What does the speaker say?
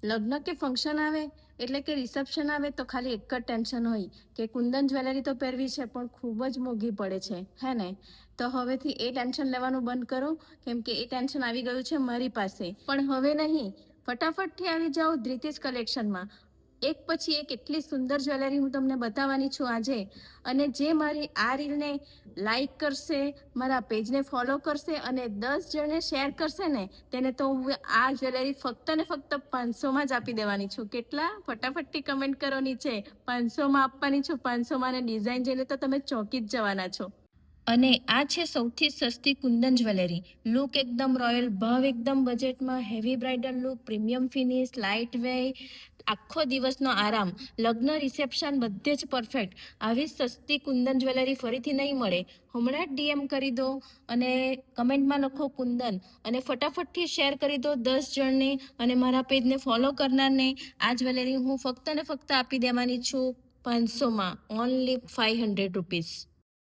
લગ્ન કે ફંક્શન આવે એટલે કે રિસેપ્શન આવે તો ખાલી એક જ ટેન્શન હોય કે કુંદન જ્વેલરી તો પહેરવી છે પણ ખૂબ જ મોંઘી પડે છે, હે ને? તો હવેથી એ ટેન્શન લેવાનું બંધ કરો, કેમ કે એ ટેન્શન આવી ગયું છે મારી પાસે. પણ હવે નહીં, ફટાફટથી આવી જાઓ ધ્રિતિસ કલેક્શનમાં. એક પછી એક એટલી સુંદર જ્વેલરી હું તમને બતાવવાની છું આજે. અને જે મારી આ રીલને લાઈક કરશે, મારા પેજને ફોલો કરશે અને 10 જણને શેર કરશે ને, તેને તો હું આ જ્વેલરી ફક્ત ને ફક્ત 500માં જ આપી દેવાની છું. કેટલા? ફટાફટથી કમેન્ટ કરો નીચે. 500માં આપવાની છું, 500માં. અને ડિઝાઇન જોઈને તો તમે ચોંકી જ જવાના છો. અને આ છે સૌથી સસ્તી કુંદન જ્વેલરી. લુક એકદમ રોયલ, ભાવ એકદમ બજેટમાં, heavy bridal look, premium finish, light weight, આખો દિવસનો આરામ, લગ્ન રિસેપ્શન બધે જ પરફેક્ટ. આવી સસ્તી કુંદન જ્વેલરી ફરીથી નહીં મળે. હમણાં જ ડીએમ કરી દો અને કમેન્ટમાં લખો કુંદન અને ફટાફટથી શેર કરી દો 10 જણને. અને મારા પેજને ફોલો કરનારને આ જ્વેલરી હું ફક્ત ને ફક્ત આપી દેવાની છું 500માં, ઓનલી 500 રૂપીસ.